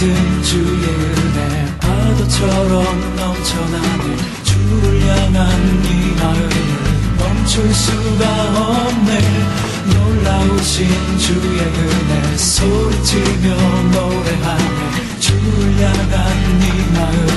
같은 주의 은혜 파도처럼 넘쳐나는 주를 향한 이 마음을 멈출 수가 없네. 놀라우신 주의 은혜 소리치며 노래하네. 주를 향한 이 마음을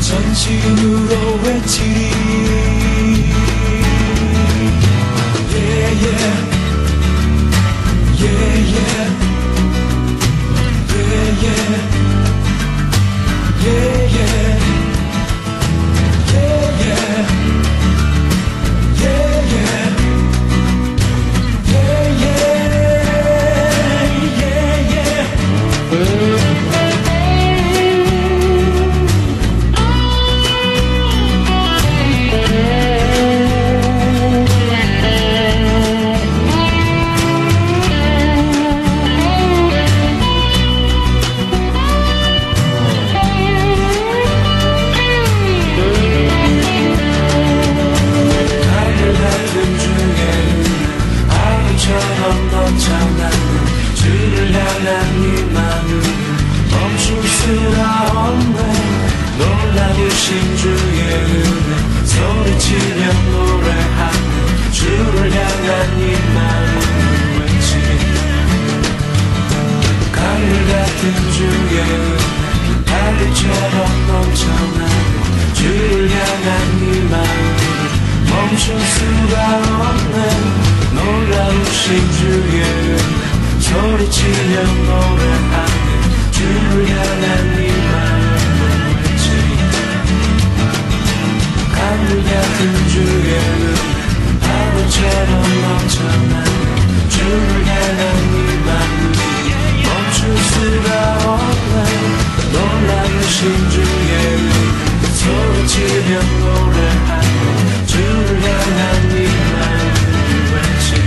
전심으로 외치리. Yeah, yeah. Yeah, yeah. Yeah, yeah. Yeah, yeah. Yeah, yeah. Yeah, yeah. Yeah, yeah. Yeah, yeah. 놀라우신 주의 은혜 소리치며 노래하네. 주를 향한 이 마음을 외치리. 강물 같은 주의 은혜 파도처럼 넘쳐나네. 주를 향한 이 마음을 멈출 수가 없네. 놀라우신 주의 은혜 소리치며 노래하네. 주를 향한 이 마음을 강물 같은 주의 은혜 파도처럼 넘쳐나네. 주를 향한 이 마음 멈출 수가 없네. 놀라우신 주의 은혜 소리치며 노래하네. 주를 향한 이 마음을 외치리.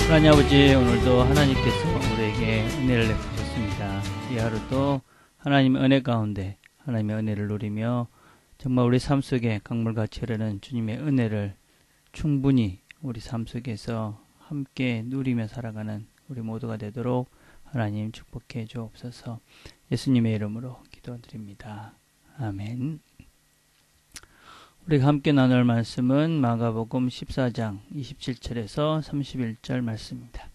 하나님 아버지, 오늘도 하나님께서 우리에게 은혜를 내주셨습니다. 이 하루도 하나님의 은혜 가운데 하나님의 은혜를 누리며 정말 우리 삶 속에 강물같이 흐르는 주님의 은혜를 충분히 우리 삶 속에서 함께 누리며 살아가는 우리 모두가 되도록 하나님 축복해 주옵소서. 예수님의 이름으로 기도드립니다. 아멘. 우리가 함께 나눌 말씀은 마가복음 14장 27절에서 31절 말씀입니다.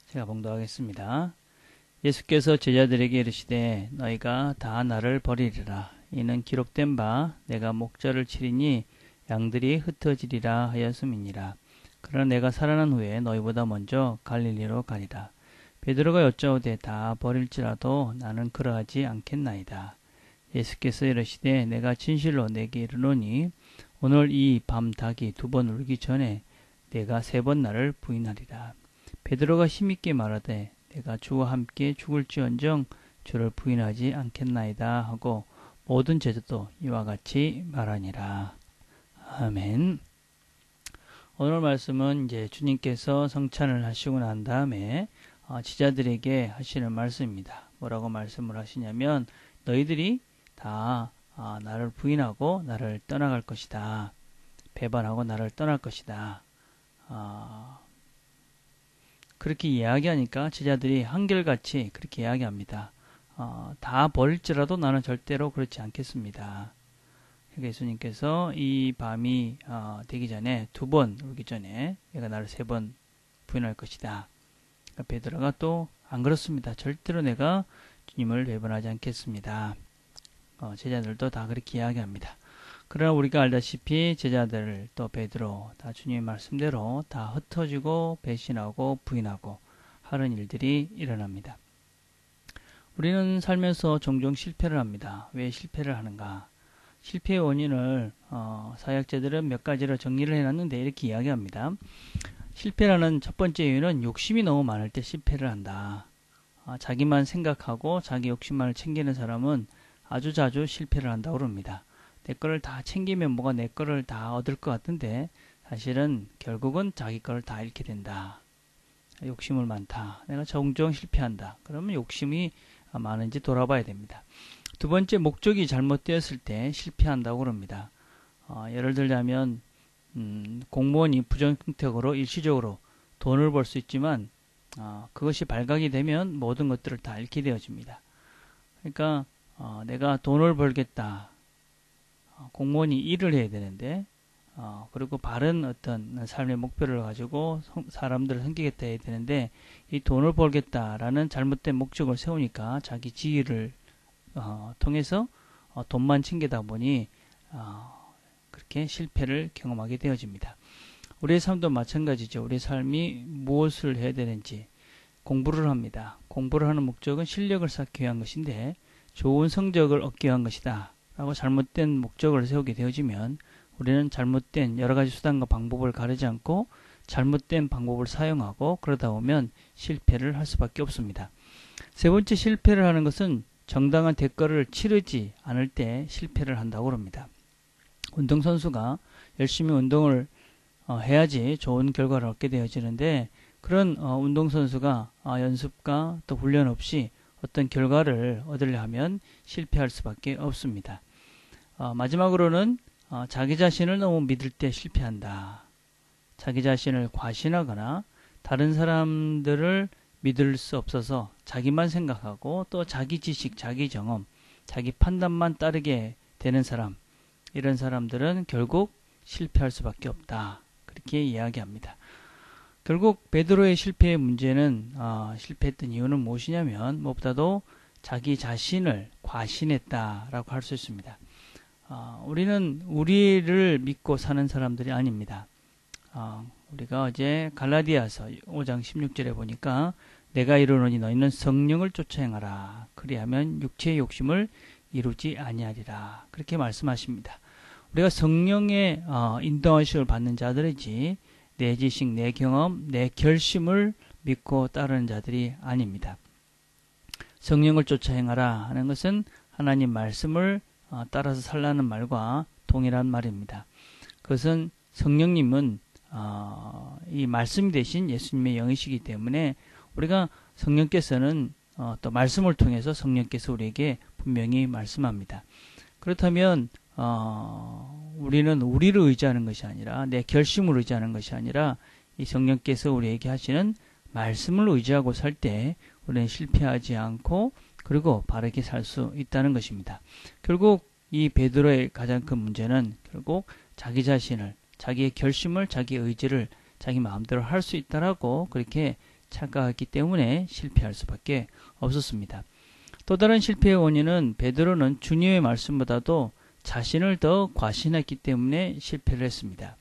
제가 봉독하겠습니다. 예수께서 제자들에게 이르시되 너희가 다 나를 버리리라. 이는 기록된 바 내가 목자를 치리니 양들이 흩어지리라 하였음이니라. 그러나 내가 살아난 후에 너희보다 먼저 갈릴리로 가리라. 베드로가 여짜오되 다 버릴지라도 나는 그러하지 않겠나이다. 예수께서 이르시되 내가 진실로 내게 이르노니 오늘 이 밤 닭이 2번 울기 전에 내가 3번 나를 부인하리라. 베드로가 힘있게 말하되 내가 주와 함께 죽을지언정 주를 부인하지 않겠나이다 하고 모든 제자도 이와 같이 말하니라. 아멘. 오늘 말씀은 이제 주님께서 성찬을 하시고 난 다음에 제자들에게 하시는 말씀입니다. 뭐라고 말씀을 하시냐면 너희들이 다 나를 부인하고 나를 떠나갈 것이다. 배반하고 나를 떠날 것이다. 그렇게 이야기하니까 제자들이 한결같이 그렇게 이야기합니다. 다 버릴지라도 나는 절대로 그렇지 않겠습니다. 그러니까 예수님께서 이 밤이 되기 전에 2번 울기 전에 내가 나를 3번 부인할 것이다. 그러니까 베드로가 또 안 그렇습니다. 절대로 내가 주님을 배반하지 않겠습니다. 제자들도 다 그렇게 이야기합니다. 그러나 우리가 알다시피 제자들 또 베드로 다 주님의 말씀대로 다 흩어지고 배신하고 부인하고 하는 일들이 일어납니다. 우리는 살면서 종종 실패를 합니다. 왜 실패를 하는가? 실패의 원인을 사역자들은 몇 가지로 정리를 해놨는데 이렇게 이야기합니다. 실패라는 첫 번째 이유는 욕심이 너무 많을 때 실패를 한다. 자기만 생각하고 자기 욕심만을 챙기는 사람은 아주 자주 실패를 한다고 그럽니다. 내 거를 다 챙기면 뭐가 내 거를 다 얻을 것 같은데 사실은 결국은 자기 거를 다 잃게 된다. 욕심을 많다. 내가 종종 실패한다. 그러면 욕심이 많은지 돌아봐야 됩니다. 두 번째, 목적이 잘못되었을 때 실패한다고 그럽니다. 예를 들자면 공무원이 부정선택으로 일시적으로 돈을 벌 수 있지만 그것이 발각이 되면 모든 것들을 다 잃게 되어집니다. 그러니까 내가 돈을 벌겠다. 공무원이 일을 해야 되는데 그리고 바른 어떤 삶의 목표를 가지고 사람들을 섬기겠다 해야 되는데 이 돈을 벌겠다라는 잘못된 목적을 세우니까 자기 지위를 통해서 돈만 챙기다 보니 그렇게 실패를 경험하게 되어집니다. 우리의 삶도 마찬가지죠. 우리의 삶이 무엇을 해야 되는지 공부를 합니다. 공부를 하는 목적은 실력을 쌓기 위한 것인데 좋은 성적을 얻기 위한 것이다 라고 잘못된 목적을 세우게 되어지면 우리는 잘못된 여러 가지 수단과 방법을 가르지 않고 잘못된 방법을 사용하고 그러다 보면 실패를 할 수밖에 없습니다. 세 번째, 실패를 하는 것은 정당한 대가를 치르지 않을 때 실패를 한다고 합니다. 운동선수가 열심히 운동을 해야지 좋은 결과를 얻게 되어지는데 그런 운동선수가 연습과 또 훈련 없이 어떤 결과를 얻으려 하면 실패할 수밖에 없습니다. 마지막으로는 자기 자신을 너무 믿을 때 실패한다. 자기 자신을 과신하거나 다른 사람들을 믿을 수 없어서 자기만 생각하고 또 자기 지식, 자기 경험, 자기 판단만 따르게 되는 사람, 이런 사람들은 결국 실패할 수밖에 없다. 그렇게 이야기합니다. 결국 베드로의 실패의 문제는 실패했던 이유는 무엇이냐면 무엇보다도 자기 자신을 과신했다라고 할 수 있습니다. 우리는 우리를 믿고 사는 사람들이 아닙니다. 우리가 어제 갈라디아서 5장 16절에 보니까 내가 이르노니 너희는 성령을 쫓아 행하라. 그리하면 육체의 욕심을 이루지 아니하리라. 그렇게 말씀하십니다. 우리가 성령의 인도하심을 받는 자들이지 내 지식, 내 경험, 내 결심을 믿고 따르는 자들이 아닙니다. 성령을 쫓아 행하라 하는 것은 하나님 말씀을 따라서 살라는 말과 동일한 말입니다. 그것은 성령님은 이 말씀이 되신 예수님의 영이시기 때문에 우리가 성령께서는 또 말씀을 통해서 성령께서 우리에게 분명히 말씀합니다. 그렇다면 우리는 우리를 의지하는 것이 아니라 내 결심을 의지하는 것이 아니라 이 성령께서 우리에게 하시는 말씀을 의지하고 살 때 우리는 실패하지 않고 그리고 바르게 살 수 있다는 것입니다. 결국 이 베드로의 가장 큰 문제는 결국 자기 자신을, 자기의 결심을, 자기의 의지를 자기 마음대로 할 수 있다라고 그렇게 착각했기 때문에 실패할 수밖에 없었습니다. 또 다른 실패의 원인은 베드로는 주님의 말씀보다도 자신을 더 과신했기 때문에 실패를 했습니다.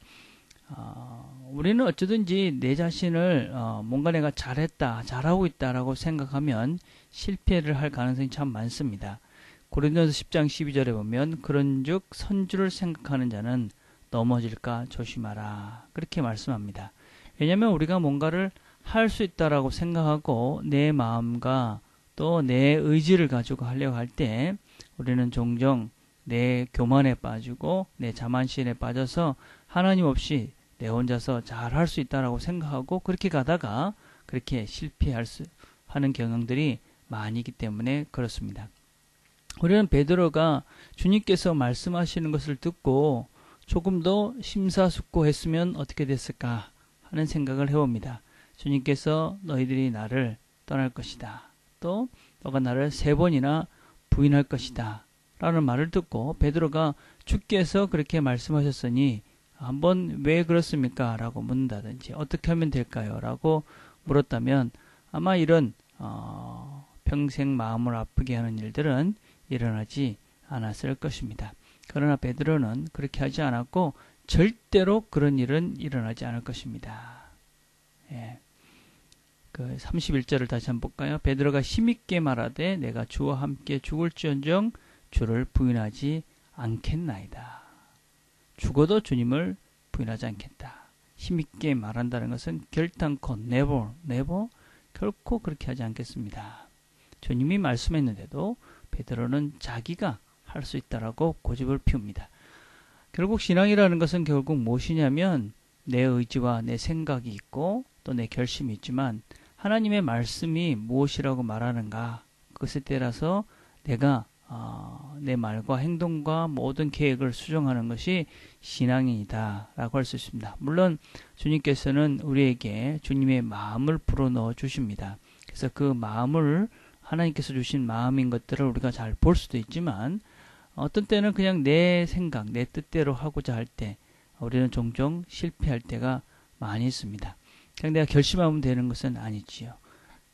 우리는 어쩌든지 내 자신을 뭔가 내가 잘했다, 잘하고 있다라고 생각하면 실패를 할 가능성이 참 많습니다. 고린도서 10장 12절에 보면 그런즉 선주를 생각하는 자는 넘어질까 조심하라. 그렇게 말씀합니다. 왜냐하면 우리가 뭔가를 할 수 있다라고 생각하고 내 마음과 또 내 의지를 가지고 하려고 할 때 우리는 종종 내 교만에 빠지고 내 자만심에 빠져서 하나님 없이 내 혼자서 잘 할 수 있다라고 생각하고 그렇게 가다가 그렇게 하는 경향들이 많이 있기 때문에 그렇습니다. 우리는 베드로가 주님께서 말씀하시는 것을 듣고 조금 더 심사숙고했으면 어떻게 됐을까 하는 생각을 해봅니다. 주님께서 너희들이 나를 떠날 것이다. 또 너가 나를 3번이나 부인할 것이다. 라는 말을 듣고 베드로가 주께서 그렇게 말씀하셨으니 한번 왜 그렇습니까? 라고 묻는다든지 어떻게 하면 될까요? 라고 물었다면 아마 이런 평생 마음을 아프게 하는 일들은 일어나지 않았을 것입니다. 그러나 베드로는 그렇게 하지 않았고 절대로 그런 일은 일어나지 않을 것입니다. 예. 그 31절을 다시 한번 볼까요? 베드로가 힘있게 말하되 내가 주와 함께 죽을지언정 주를 부인하지 않겠나이다. 죽어도 주님을 부인하지 않겠다. 힘있게 말한다는 것은 결단코 never 결코 그렇게 하지 않겠습니다. 주님이 말씀했는데도 베드로는 자기가 할 수 있다라고 고집을 피웁니다. 결국 신앙이라는 것은 결국 무엇이냐면 내 의지와 내 생각이 있고 또 내 결심이 있지만 하나님의 말씀이 무엇이라고 말하는가 그것에 따라서 내가 내 말과 행동과 모든 계획을 수정하는 것이 신앙이다 라고 할 수 있습니다. 물론 주님께서는 우리에게 주님의 마음을 불어넣어 주십니다. 그래서 그 마음을 하나님께서 주신 마음인 것들을 우리가 잘 볼 수도 있지만 어떤 때는 그냥 내 생각, 내 뜻대로 하고자 할 때 우리는 종종 실패할 때가 많이 있습니다. 그냥 내가 결심하면 되는 것은 아니지요.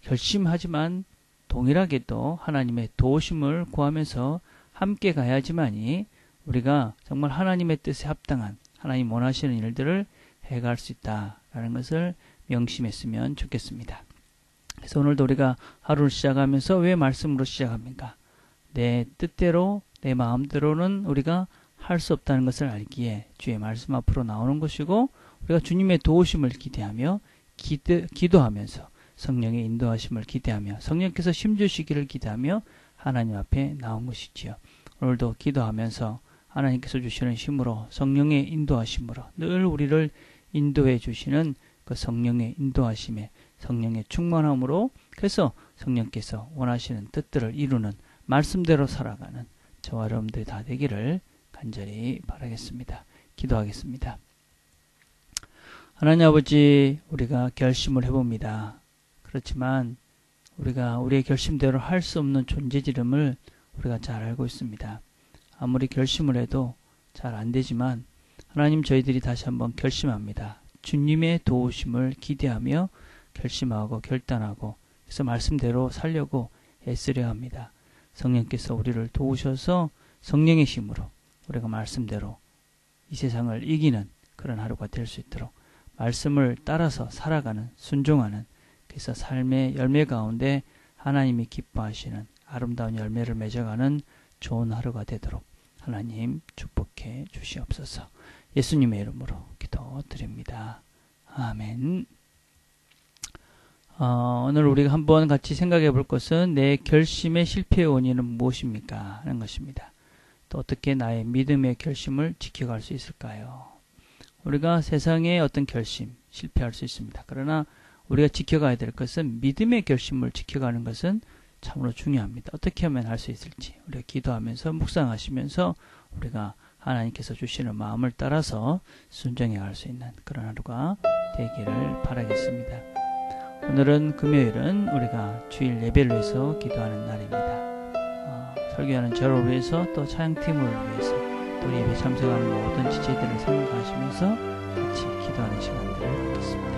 결심하지만 동일하게도 하나님의 도우심을 구하면서 함께 가야지만이 우리가 정말 하나님의 뜻에 합당한 하나님 원하시는 일들을 해갈 수 있다라는 것을 명심했으면 좋겠습니다. 그래서 오늘도 우리가 하루를 시작하면서 왜 말씀으로 시작합니까? 내 뜻대로 내 마음대로는 우리가 할 수 없다는 것을 알기에 주의 말씀 앞으로 나오는 것이고 우리가 주님의 도우심을 기대하며 기도하면서 성령의 인도하심을 기대하며 성령께서 힘주시기를 기대하며 하나님 앞에 나온 것이지요. 오늘도 기도하면서 하나님께서 주시는 힘으로 성령의 인도하심으로 늘 우리를 인도해 주시는 그 성령의 인도하심에 성령의 충만함으로 그래서 성령께서 원하시는 뜻들을 이루는 말씀대로 살아가는 저와 여러분들이 다 되기를 간절히 바라겠습니다. 기도하겠습니다. 하나님 아버지, 우리가 결심을 해봅니다. 그렇지만 우리가 우리의 결심대로 할 수 없는 존재지름을 우리가 잘 알고 있습니다. 아무리 결심을 해도 잘 안 되지만 하나님 저희들이 다시 한번 결심합니다. 주님의 도우심을 기대하며 결심하고 결단하고 그래서 말씀대로 살려고 애쓰려 합니다. 성령께서 우리를 도우셔서 성령의 힘으로 우리가 말씀대로 이 세상을 이기는 그런 하루가 될 수 있도록 말씀을 따라서 살아가는 순종하는 그래서 삶의 열매 가운데 하나님이 기뻐하시는 아름다운 열매를 맺어가는 좋은 하루가 되도록 하나님 축복해 주시옵소서. 예수님의 이름으로 기도드립니다. 아멘. 오늘 우리가 한번 같이 생각해 볼 것은 내 결심의 실패의 원인은 무엇입니까? 하는 것입니다. 또 어떻게 나의 믿음의 결심을 지켜갈 수 있을까요? 우리가 세상의 어떤 결심, 실패할 수 있습니다. 그러나 우리가 지켜가야 될 것은 믿음의 결심을 지켜가는 것은 참으로 중요합니다. 어떻게 하면 할 수 있을지 우리가 기도하면서 묵상하시면서 우리가 하나님께서 주시는 마음을 따라서 순종해 갈 수 있는 그런 하루가 되기를 바라겠습니다. 오늘은 금요일은 우리가 주일 예배를 위해서 기도하는 날입니다. 설교하는 저를 위해서 또 찬양팀을 위해서 또 예배 참석하는 모든 지체들을 생각하시면서 같이 기도하는 시간들을 갖겠습니다.